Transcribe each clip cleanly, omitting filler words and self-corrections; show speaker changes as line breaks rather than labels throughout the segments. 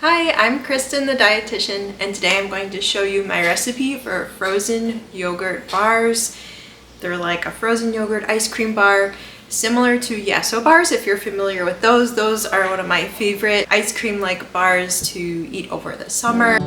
Hi, I'm Kristyn the dietitian, and today I'm going to show you my recipe for frozen yogurt bars. They're like a frozen yogurt ice cream bar, similar to Yasso bars if you're familiar with those. Those are one of my favorite ice cream-like bars to eat over the summer.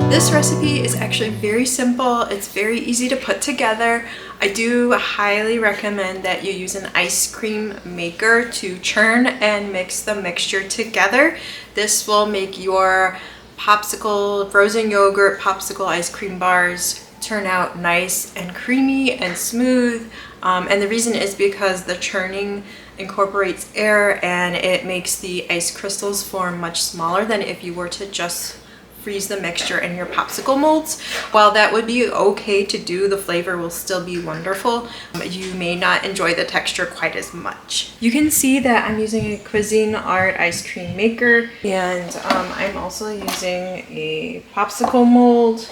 This recipe is actually very simple. It's very easy to put together. I do highly recommend that you use an ice cream maker to churn and mix the mixture together. This will make your frozen yogurt popsicle ice cream bars turn out nice and creamy and smooth. And the reason is because the churning incorporates air and it makes the ice crystals form much smaller than if you were to just freeze the mixture in your popsicle molds. While that would be okay to do, the flavor will still be wonderful. You may not enjoy the texture quite as much. You can see that I'm using a Cuisinart ice cream maker, and I'm also using a popsicle mold.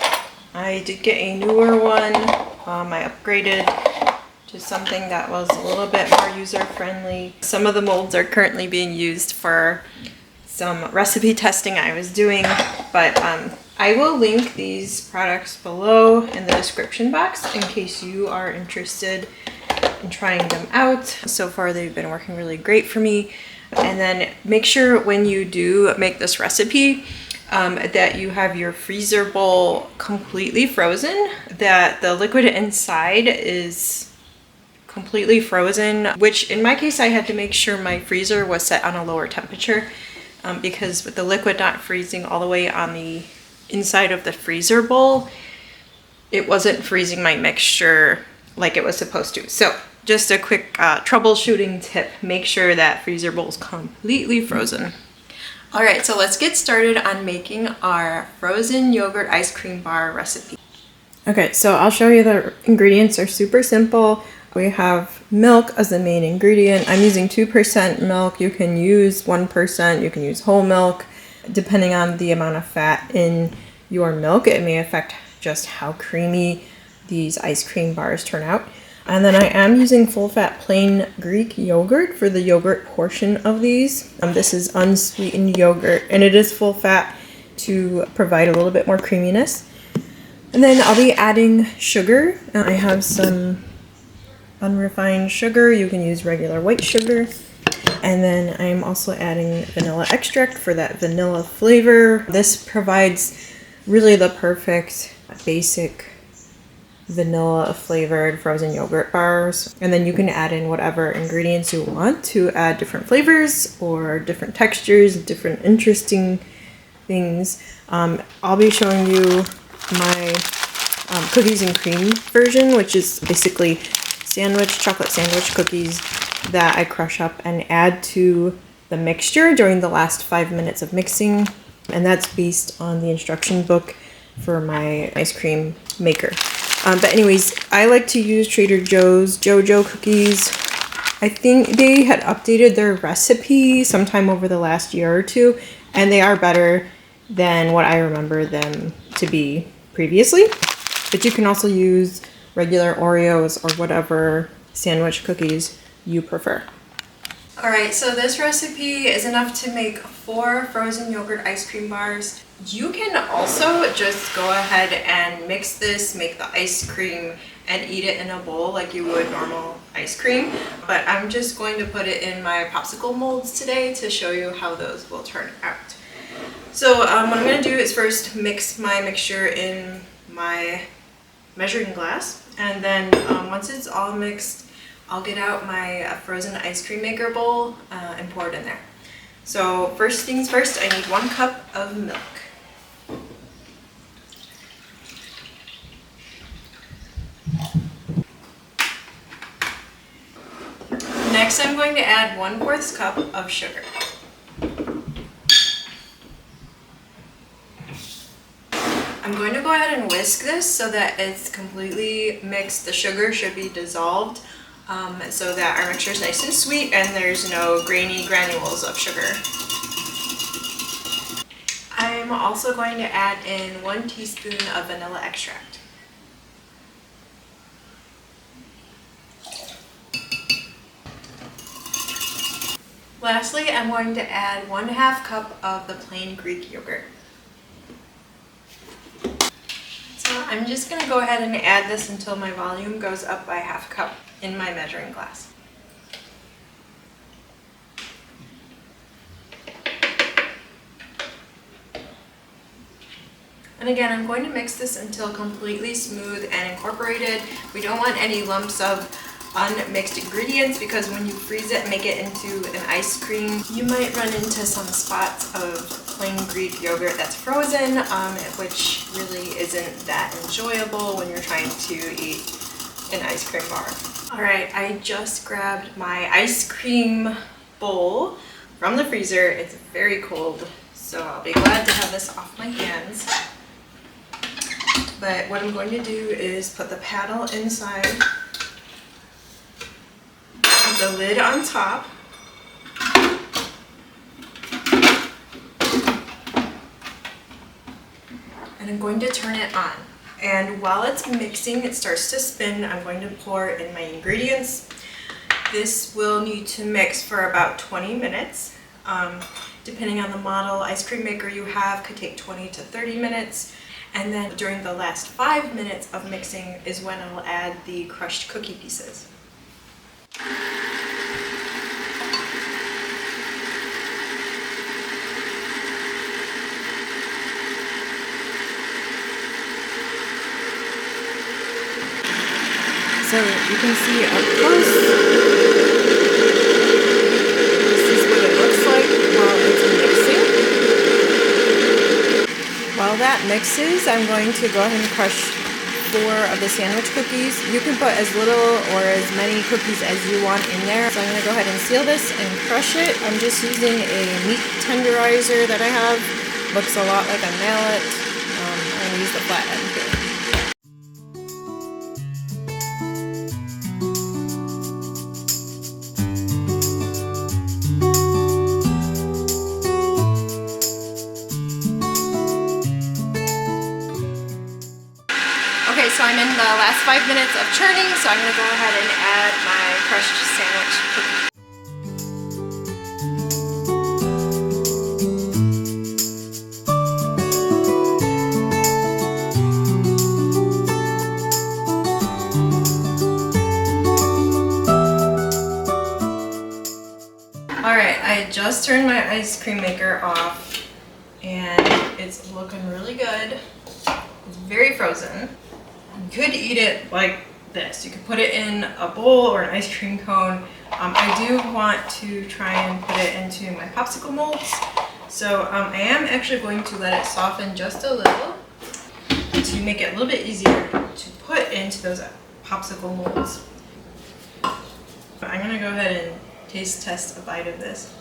I did get a newer one. I upgraded to something that was a little bit more user-friendly. Some of the molds are currently being used for some recipe testing I was doing, but I will link these products below in the description box in case you are interested in trying them out. So far they've been working really great for me. And then make sure when you do make this recipe that you have your freezer bowl completely frozen, that the liquid inside is completely frozen, which in my case I had to make sure my freezer was set on a lower temperature. Because with the liquid not freezing all the way on the inside of the freezer bowl, it wasn't freezing my mixture like it was supposed to. So just a quick troubleshooting tip, make sure that freezer bowl is completely frozen. All right, so let's get started on making our frozen yogurt ice cream bar recipe. Okay, so I'll show you the ingredients are super simple. We have milk as the main ingredient. I'm using 2% milk. You can use 1%, you can use whole milk. Depending on the amount of fat in your milk, it may affect just how creamy these ice cream bars turn out. And then I am using full-fat plain Greek yogurt for the yogurt portion of these. This is unsweetened yogurt, and it is full-fat to provide a little bit more creaminess. And then I'll be adding sugar. I have some unrefined sugar. You can use regular white sugar. And then I'm also adding vanilla extract for that vanilla flavor. This provides really the perfect basic vanilla flavored frozen yogurt bars. And then you can add in whatever ingredients you want to add different flavors or different textures, different interesting things. I'll be showing you my cookies and cream version, which is basically chocolate sandwich cookies that I crush up and add to the mixture during the last 5 minutes of mixing. And that's based on the instruction book for my ice cream maker. But anyways, I like to use Trader Joe's JoJo cookies. I think they had updated their recipe sometime over the last year or two, and they are better than what I remember them to be previously. But you can also use regular Oreos or whatever sandwich cookies you prefer. All right, so this recipe is enough to make 4 frozen yogurt ice cream bars. You can also just go ahead and mix this, make the ice cream, and eat it in a bowl like you would normal ice cream. But I'm just going to put it in my popsicle molds today to show you how those will turn out. So what I'm going to do is first mix my mixture in my measuring glass, and then once it's all mixed, I'll get out my frozen ice cream maker bowl and pour it in there. So first things first, I need 1 cup of milk. Next, I'm going to add 1/4 cup of sugar. I'm going to go ahead and whisk this so that it's completely mixed. The sugar should be dissolved so that our mixture is nice and sweet and there's no grainy granules of sugar. I'm also going to add in 1 teaspoon of vanilla extract. Lastly, I'm going to add 1/2 cup of the plain Greek yogurt. So I'm just going to go ahead and add this until my volume goes up by 1/2 cup in my measuring glass. And again, I'm going to mix this until completely smooth and incorporated. We don't want any lumps of unmixed ingredients because when you freeze it and make it into an ice cream, you might run into some spots of plain Greek yogurt that's frozen, which really isn't that enjoyable when you're trying to eat an ice cream bar. All right, I just grabbed my ice cream bowl from the freezer. It's very cold, so I'll be glad to have this off my hands. But what I'm going to do is put the paddle inside, put the lid on top, and I'm going to turn it on. And while it's mixing, it starts to spin, I'm going to pour in my ingredients. This will need to mix for about 20 minutes. Depending on the model ice cream maker you have, could take 20 to 30 minutes. And then during the last 5 minutes of mixing is when I'll add the crushed cookie pieces. So you can see up close, this is what it looks like while it's mixing. While that mixes, I'm going to go ahead and crush 4 of the sandwich cookies. You can put as little or as many cookies as you want in there. So I'm going to go ahead and seal this and crush it. I'm just using a meat tenderizer that I have. Looks a lot like a mallet. I'm going to use the flat end here. Okay, so I'm in the last 5 minutes of churning, so I'm going to go ahead and add my crushed sandwich cookie. Alright, I just turned my ice cream maker off and it's looking really good. It's very frozen. You could eat it like this. You could put it in a bowl or an ice cream cone. I do want to try and put it into my popsicle molds. So I am actually going to let it soften just a little to make it a little bit easier to put into those popsicle molds. I'm going to go ahead and taste test a bite of this.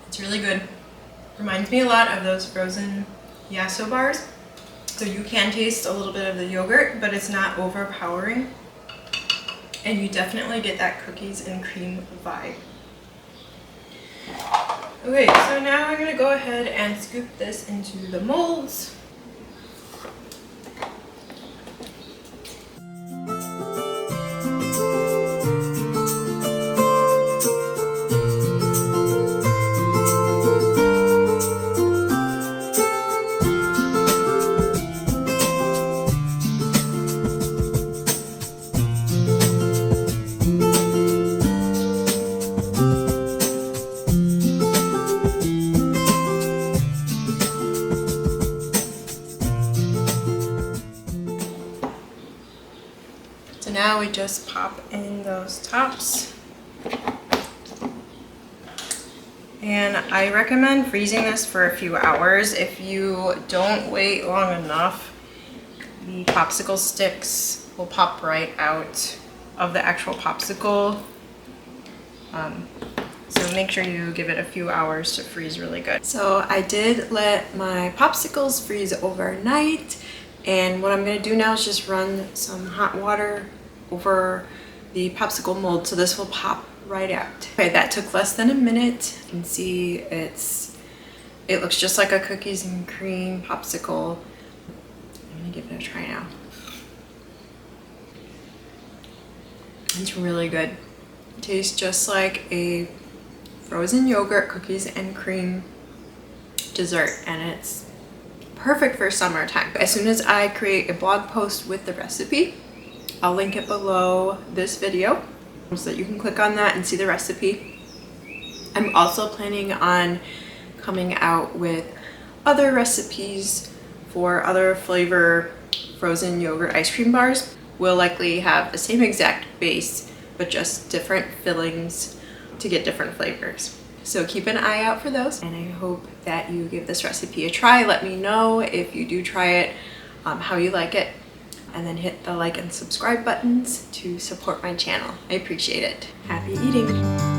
It's really good. Reminds me a lot of those frozen Yasso bars. So you can taste a little bit of the yogurt, but it's not overpowering. And you definitely get that cookies and cream vibe. Okay, so now I'm going to go ahead and scoop this into the molds. So now we just pop in those tops. And I recommend freezing this for a few hours. If you don't wait long enough, the popsicle sticks will pop right out of the actual popsicle. So make sure you give it a few hours to freeze really good. So I did let my popsicles freeze overnight. And what I'm going to do now is just run some hot water over the popsicle mold so this will pop right out. Okay, that took less than a minute. You can see it looks just like a cookies and cream popsicle. I'm going to give it a try now. It's really good. It tastes just like a frozen yogurt, cookies and cream dessert, and it's perfect for summertime. As soon as I create a blog post with the recipe, I'll link it below this video so that you can click on that and see the recipe. I'm also planning on coming out with other recipes for other flavor frozen yogurt ice cream bars. We'll likely have the same exact base, but just different fillings to get different flavors. So keep an eye out for those, and I hope that you give this recipe a try. Let me know if you do try it, how you like it, and then hit the like and subscribe buttons to support my channel. I appreciate it. Happy eating!